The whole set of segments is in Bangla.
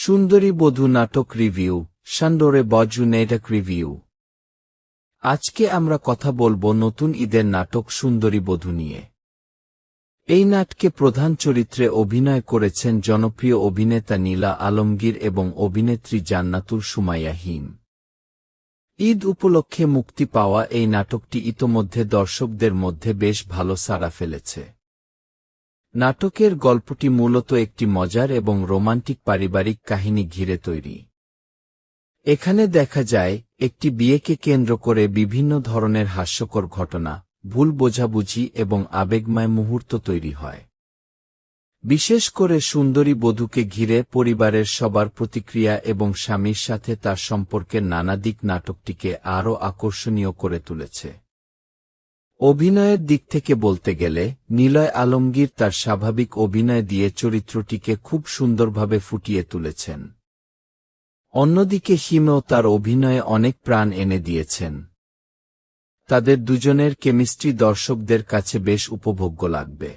সুন্দরী বধূ নাটক রিভিউ, সান্ডোরে বজু নেটক রিভিউ। আজকে আমরা কথা বলবো নতুন ঈদের নাটক সুন্দরী বধূ নিয়ে। এই নাটকে প্রধান চরিত্রে অভিনয় করেছেন জনপ্রিয় অভিনেতা নীলা আলমগীর এবং অভিনেত্রী জান্নাতুল সুমাইয়া হিম। ঈদ উপলক্ষে মুক্তি পাওয়া এই নাটকটি ইতোমধ্যে দর্শকদের মধ্যে বেশ ভালো সাড়া ফেলেছে। নাটকের গল্পটি মূলত একটি মজার এবং রোমান্টিক পারিবারিক কাহিনী ঘিরে তৈরি। এখানে দেখা যায় একটি বিয়েকে কেন্দ্র করে বিভিন্ন ধরনের হাস্যকর ঘটনা, ভুল বোঝাবুঝি এবং আবেগময় মুহূর্ত তৈরি হয়। বিশেষ করে সুন্দরী বধূকে ঘিরে পরিবারের সবার প্রতিক্রিয়া এবং স্বামীর সাথে তার সম্পর্কের নানা দিক নাটকটিকে আরও আকর্ষণীয় করে তুলেছে। অভিনয়ের দিক থেকে বলতে গেলে নিলয় আলমগীর তার স্বাভাবিক অভিনয় দিয়ে চরিত্রটিকে খুব সুন্দরভাবে ফুটিয়ে তুলেছেন। অন্যদিকে হিমও তার অভিনয়ে অনেক প্রাণ এনে দিয়েছেন। তাদের দুজনের কেমিস্ট্রি দর্শকদের কাছে বেশ উপভোগ্য লাগবে।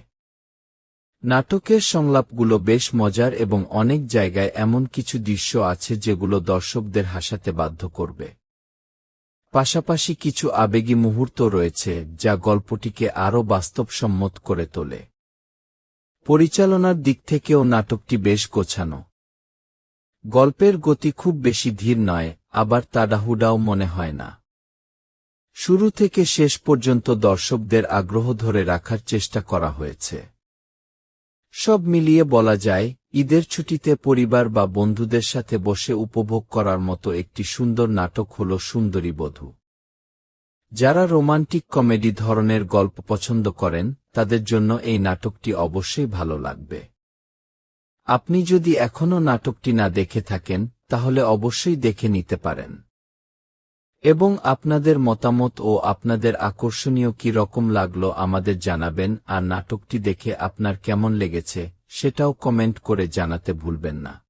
নাটকের সংলাপগুলো বেশ মজার এবং অনেক জায়গায় এমন কিছু দৃশ্য আছে যেগুলো দর্শকদের হাসাতে বাধ্য করবে। পাশাপাশি কিছু আবেগী মুহূর্ত রয়েছে যা গল্পটিকে আরও বাস্তবসম্মত করে তোলে। পরিচালনার দিক থেকেও নাটকটি বেশ গোছানো। গল্পের গতি খুব বেশি ধীর নয়, আবার তাড়াহুড়াও মনে হয় না। শুরু থেকে শেষ পর্যন্ত দর্শকদের আগ্রহ ধরে রাখার চেষ্টা করা হয়েছে। সব মিলিয়ে বলা যায়, ঈদের ছুটিতে পরিবার বা বন্ধুদের সাথে বসে উপভোগ করার মতো একটি সুন্দর নাটক হল সুন্দরী বধূ। যারা রোমান্টিক কমেডি ধরনের গল্প পছন্দ করেন তাদের জন্য এই নাটকটি অবশ্যই ভালো লাগবে। আপনি যদি এখনও নাটকটি না দেখে থাকেন তাহলে অবশ্যই দেখে নিতে পারেন এবং আপনাদের মতামত ও আপনাদের আকর্ষণীয় কী রকম লাগলো আমাদের জানাবেন। আর নাটকটি দেখে আপনার কেমন লেগেছে সেটাও কমেন্ট করে জানাতে ভুলবেন না।